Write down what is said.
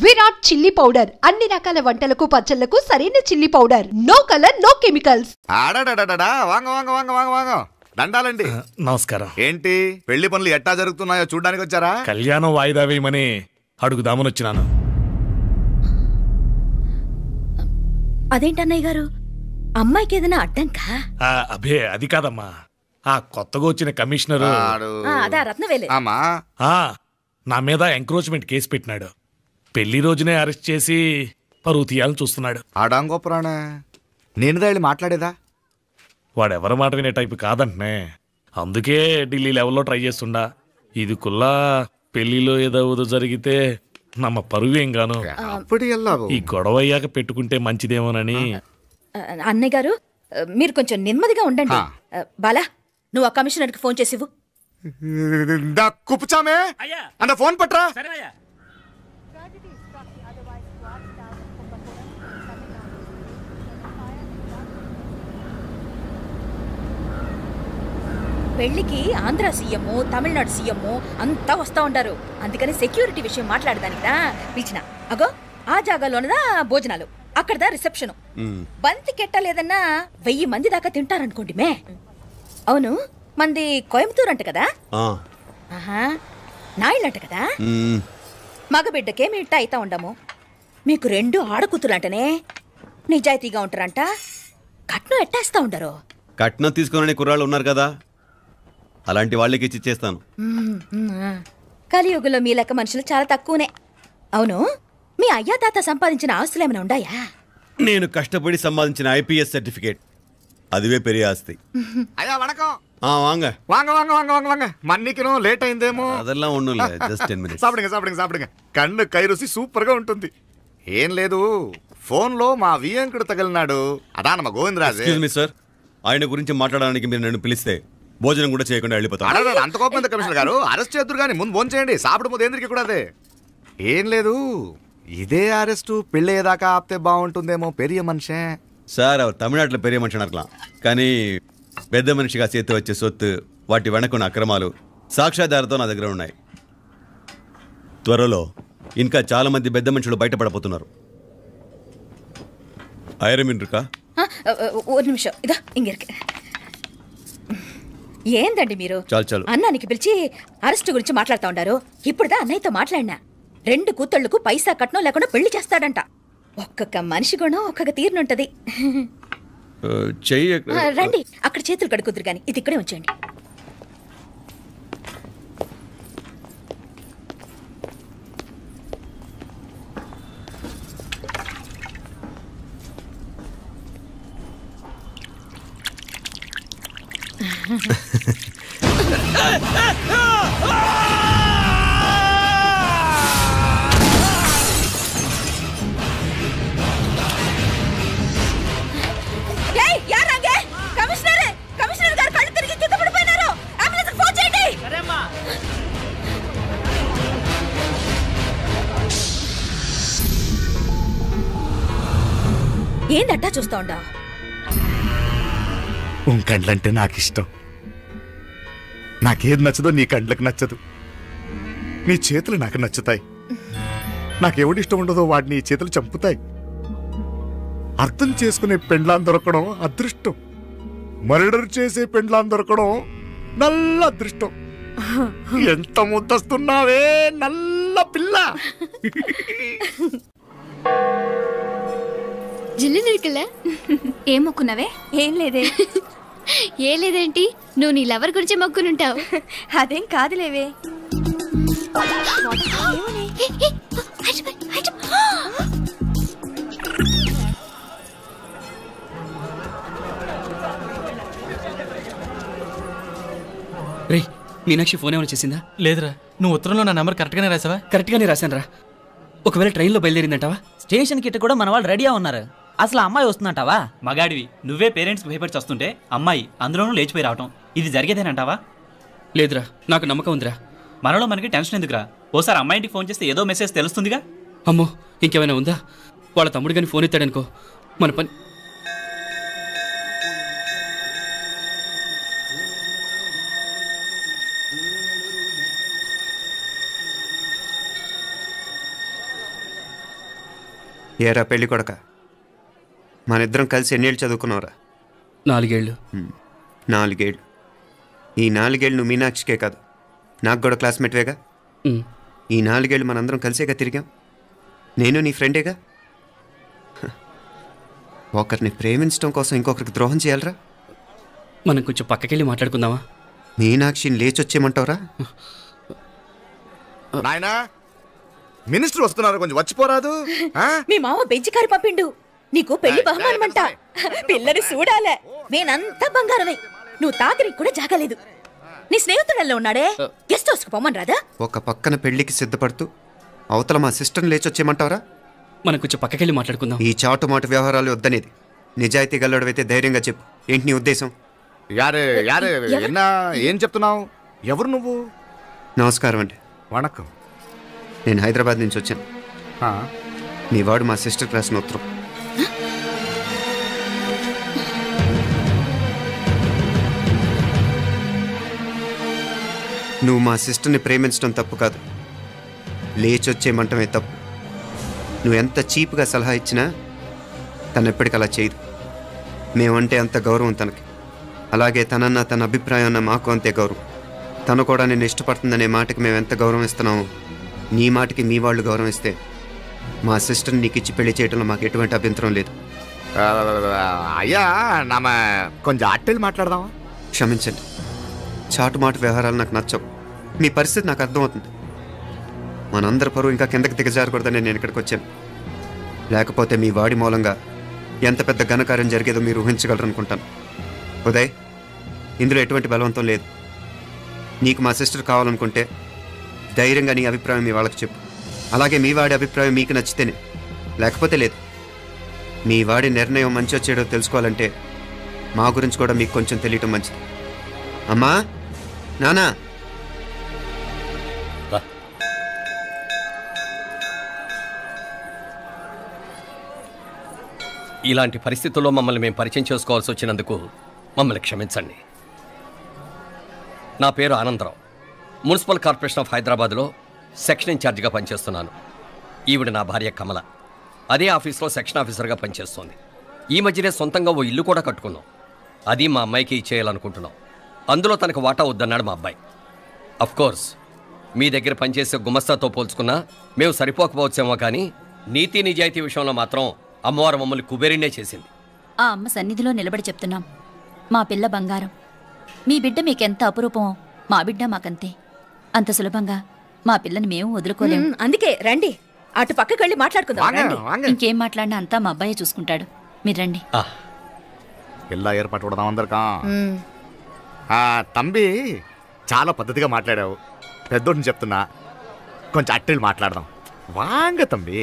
Virat chilli powder అన్ని రకాల వంటలకు పచ్చళ్లకు సరైన chilli powder. No colour no chemicals. వాంగ వాంగ వాంగ వాంగ వాంగ దండాలండి. నమస్కారం. ఏంటి పెళ్లి పనులు ఎట్టా జరుగుతున్నాయో చూడడానికి వచ్చారా? కళ్యాణం వాయిదా వేయమని అడుగుదామని వచ్చినాను. అదేంటన్నయ్య గారు, అమ్మాయికి ఏదైనా అడ్డంకా? అబే అది కాదమ్మా, ఆ కొత్తగా వచ్చిన కమిషనరు అదా రత్నవేలే నా మీద ఎంక్రోచ్మెంట్ కేసు పెట్టినాడు. పెళ్లి రోజునే అరెస్ట్ చేసి పరువు తీయాలని చూస్తున్నాడు. ఆడాంగో పురాణ నేను వెళ్ళి మాట్లాడేదా? వాడెవరి మాట వినే టైపు కాదంటనే. అందుకే ఢిల్లీ లెవెల్లో ట్రై చేస్తుండా. ఇది కుల్లా పెళ్లిలో ఏదో జరిగితే నమ్మ పరువేం గాను. ఈ గొడవ అయ్యాక పెట్టుకుంటే మంచిదేమోనని. అన్నయ్య గారు మీరు కొంచెం నెమ్మదిగా ఉండండి. బాలా, నువ్వు ఆ కమిషనర్కి ఫోన్ చేసివు. కుప్పుచామే అంత ఫోన్ పట్రా. పెళ్లికి ఆంధ్ర సీఎం, తమిళనాడు సీఎం అంతా వస్తా ఉంటారు. అందుకని సెక్యూరిటీ విషయం మాట్లాడదానికిదా పిలిచిన. అగో ఆ జాగాలోనదా భోజనాలు, అక్కడదా రిసెప్షన్. బంతి కెట్టలేదన్నా 1000 మంది దాకా తింటారనుకోండి. మే అవును, మంది కోయంబత్తూర్ అంట కదా? నాయుళ్ళంట కదా? మగబిడ్డకేమి ఇట్ట అయితా ఉండము. మీకు 2 ఆడకూతురంటనే నిజాయితీగా ఉంటారంట. కట్నం ఎట్టేస్తా ఉండరు. కట్నం తీసుకునే కుర్రాళ్ళు ఉన్నారు కదా, అలాంటి వాళ్ళకి ఇచ్చేస్తాను. కలియుగంలో మీ లెక్క మనుషులు చాలా తక్కువనే. అవును, మీ అయ్యా తాత సంపాదించిన ఆస్తులు ఏమైనా ఉన్నాయా? నేను కష్టపడి సంపాదించిన IPS సర్టిఫికేట్, అదివే పెరియ ఆస్తి. అయ్యా వణకం. వాంగ వాంగ వాంగ వాంగ వాంగ వాంగ మన్నికిను లేట్ అయిందేమో. అదెల్లా ఉండలే, జస్ట్ 10 minutes. సాపిడుగా కన్ను కైరుసి సూపర్ గా ఉంటుంది. ఏం లేదు, ఫోన్ లో మా వియంకుడు తగిలినాడు. అదా నమ్మ గోవిందరాజు. ఎక్స్క్యూజ్ మీ సార్, ఆయన గురించి మాట్లాడడానికి మీరు నన్ను పిలిస్తే భోజనం కూడా చేయకుండా వెళ్ళిపోతాను. అంత కోపం ఎంత కమిషనర్ గారు? అరెస్ట్ చేద్దరు కానీ ముందు ఫోన్ చేయండి. సాపిడు ముందు ఎందుకు కూడా అదే. ఏం లేదు, ఇదే అరెస్టు పెళ్ళేదాకా ఆపితే బాగుంటుందేమో. పెరియ మనిషే సార్, அவர் తమిళనాడులో పెరియ మనిషి అనర్కలాం, కానీ పెద్ద మనిషిగా చేతి వచ్చే సొత్తు, వాటి వెనకున్న అక్రమాలు సాక్ష్యాధారతో నా దగ్గర ఉన్నాయి. త్వరలో ఇంకా చాలా మంది పెద్ద మనుషులు బయటపడబోతున్నారు. ఐరమిన్రుకా ஒரு நிமிஷம், இதோ இங்க இருக்கு. ఏందండి మీరు చాలు అన్నానికి పిలిచి అరెస్ట్ గురించి మాట్లాడుతూ ఉండారు. ఇప్పుడుదా అన్నయ్యతో మాట్లాడినా. 2 కూతుళ్లకు పైసా కట్నం లేకుండా పెళ్లి చేస్తాడంట. ఒక్కొక్క మనిషి గుణం ఒక్కొక్క తీరునుంటది. రండి, అక్కడ చేతులు కడుకుదురు గాని ఇది ఇక్కడే ఉంచండి. కమిషనర్ గారు కళ్ళు తిరిగి కింద పడిపోయినారు. అంబులెన్స్ ఫోన్ చేయండి. ఏందట్టా చూస్తా ఉండా? కండ్లంటే నాకు ఇష్టం. నాకేది నచ్చదో నీ కండ్లకు నచ్చదు. నీ చేతులు నాకు నచ్చుతాయి. నాకెవడి ఇష్టం ఉండదో వాడు నీ చేతులు చంపుతాయి. అర్థం చేసుకునే పెండ్లాం దొరకడం అదృష్టం. మర్డర్ చేసే పెండ్లాం దొరకడం నల్ల అదృష్టం. ఎంత ముద్దస్తున్నావే నల్ల పిల్ల. జిల్లు నిరుకులే. ఏం మొక్కున్నావే? ఏం లేదే. ఏ లేదేంటి, నువ్వు నీ లవర్ గురించి మొక్కునుంటావు. అదేం కాదులేవే. రే, మీనాక్షి ఫోన్ ఏమైనా చేసిందా? లేదురా. నువ్వు ఉత్తరంలో నా నెంబర్ కరెక్ట్గానే రాసావా? కరెక్ట్గానే రాశాను రా. ఒకవేళ ట్రైన్లో బయలుదేరిందంటావా? స్టేషన్ కిட்ட కూడా మన వాళ్ళు రెడీగా ఉన్నారు. అసలు అమ్మాయి వస్తుందంటావా? మగాడివి నువ్వే పేరెంట్స్కి భయపడి వస్తుంటే అమ్మాయి అందులోనూ లేచిపోయి రావటం ఇది జరిగేదేనంటావా? లేదురా, నాకు నమ్మకం ఉందిరా. మనలో మనకి టెన్షన్ ఎందుకురా? ఓసారి అమ్మాయింటికి ఫోన్ చేస్తే ఏదో మెసేజ్ తెలుస్తుందిగా. అమ్మో, ఇంకేమైనా ఉందా? వాళ్ళ తమ్ముడు కానీ ఫోన్ ఎత్తాడనుకో, మన పని. ఏరా పెళ్ళి కొడక, మన ఇద్దరం కలిసి ఎన్నేళ్ళు చదువుకున్నావురా? 4 ఏళ్ళు. 4 ఏళ్ళు. ఈ 4 ఏళ్ళు నువ్వు మీనాక్షికే కాదు, నాకు కూడా క్లాస్మేట్వేగా. ఈ 4 ఏళ్ళు మనందరం కలిసేగా తిరిగాం. నేను నీ ఫ్రెండేగా. ఒకరిని ప్రేమించడం కోసం ఇంకొకరికి ద్రోహం చేయాలరా? మనం కొంచెం పక్కకెళ్ళి మాట్లాడుకుందామా? మీనాక్షిని లేచొచ్చేయమంటావురా? నాయనా, మినిస్టర్ వస్తున్నారు, కొంచెం వచ్చిపోరాదు. మీ మామ బెంచి కారు పంపిండు, నీకు పెళ్లి బహుమానమంట. పిల్లని చూడాలే, నేనంతా బంగారమే. నువ్వు తాకరికి కూడా జాగలేదు. నీ స్నేహితుడల్లో ఉన్నాడే, గెస్ట్ హౌస్ కు పొమ్మని రాదా? ఒక పక్కన పెళ్లికి సిద్ధపడుతూ అవతల మా సిస్టర్ని లేచొచ్చేయమంటావరా? మనం కొంచెం పక్కకెళ్ళి మాట్లాడుకుందాం. ఈ చాటు మాట వ్యవహారాలు వద్దనేది. నిజాయితీ గల్లడవైతే ధైర్యంగా చెప్పు, ఏంటి నీ ఉద్దేశం? యారే యారే ఎన్నా ఏం చెప్తున్నావు? ఎవరు నువ్వు? నమస్కారం అండి. వణకం. నేను హైదరాబాద్ నుంచి వచ్చాను. మీ వాడు మా సిస్టర్ రాసిన ఉత్తరం. నువ్వు మా సిస్టర్ని ప్రేమించడం తప్పు కాదు, లేచొచ్చేయమంటమే తప్పు. నువ్వు ఎంత చీప్గా సలహా ఇచ్చినా తను ఎప్పటికీ అలా చేయదు. మేమంటే అంత గౌరవం తనకి, అలాగే తనన్న తన అభిప్రాయం అన్న మాకు అంతే గౌరవం. తను కూడా నేను ఇష్టపడుతుందనే మాటకి మేము ఎంత గౌరవం ఇస్తున్నామో నీ మాటకి మీ వాళ్ళు గౌరవం ఇస్తే మా సిస్టర్ని నీకు ఇచ్చి పెళ్లి చేయడంలో మాకు ఎటువంటి అభ్యంతరం లేదు. అయ్యా నామ కొంచెం అట్టెళ్ళి మాట్లాడదామా? క్షమించండి, చాటుమాటు వ్యవహారాలు నాకు నచ్చవు. మీ పరిస్థితి నాకు అర్థమవుతుంది. మనందరి పరువు ఇంకా కిందకి దిగజారకూడదని నేను ఇక్కడికి వచ్చాను. లేకపోతే మీ వాడి మూలంగా ఎంత పెద్ద ఘనకార్యం జరిగేదో మీరు ఊహించగలరు అనుకుంటాను. ఉదయ్, ఇందులో ఎటువంటి బలవంతం లేదు. నీకు మా సిస్టర్ కావాలనుకుంటే ధైర్యంగా నీ అభిప్రాయం మీ వాళ్ళకి చెప్పు. అలాగే మీ వాడి అభిప్రాయం మీకు నచ్చితేనే, లేకపోతే లేదు. మీ వాడి నిర్ణయం మంచి వచ్చేయడో తెలుసుకోవాలంటే మా గురించి కూడా మీకు కొంచెం తెలియటం మంచిది. అమ్మా, నానా, ఇలాంటి పరిస్థితుల్లో మమ్మల్ని మేము పరిచయం చేసుకోవాల్సి వచ్చినందుకు మమ్మల్ని క్షమించండి. నా పేరు ఆనందరావు. మున్సిపల్ కార్పొరేషన్ ఆఫ్ హైదరాబాద్లో సెక్షన్ ఇన్ఛార్జిగా పనిచేస్తున్నాను. ఈవిడ నా భార్య కమల. అదే ఆఫీస్లో సెక్షన్ ఆఫీసర్గా పనిచేస్తోంది. ఈ మధ్యనే సొంతంగా ఓ ఇల్లు కూడా కట్టుకున్నాం. అది మా అమ్మాయికి ఇచ్చేయాలనుకుంటున్నాం. అందులో తనకు వాటా వద్దన్నాడు మా అబ్బాయి. అఫ్కోర్స్ మీ దగ్గర పనిచేసే గుమస్తాతో పోల్చుకున్నా మేము సరిపోకపోవచ్చేమో, కానీ నీతి నిజాయితీ విషయంలో మాత్రం అమ్మవారు మమ్మల్ని కుబేరినే చేసింది. ఆ అమ్మ సన్నిధిలో నిలబడి చెప్తున్నాం, మా పిల్ల బంగారం. మీ బిడ్డ మీకెంత అపురూపమో మా బిడ్డ మాకంతే. అంత సులభంగా మా పిల్లని మేము వదులుకోలేము. అందుకే రండి, అటు పక్కకి వెళ్ళి మాట్లాడుకుందాం. ఇంకేం మాట్లాడినా అంతా మా అబ్బాయి చూసుకుంటాడు. మీరు రండి. ఎలా ఏర్పాటు కొడదాం అందరికా. తంబి, చాలా పద్ధతిగా మాట్లాడావు. పెద్దోడిని చెప్తున్నా, కొంచెం అట్టెళ్ళి మాట్లాడదాం. వాంగ తంబి.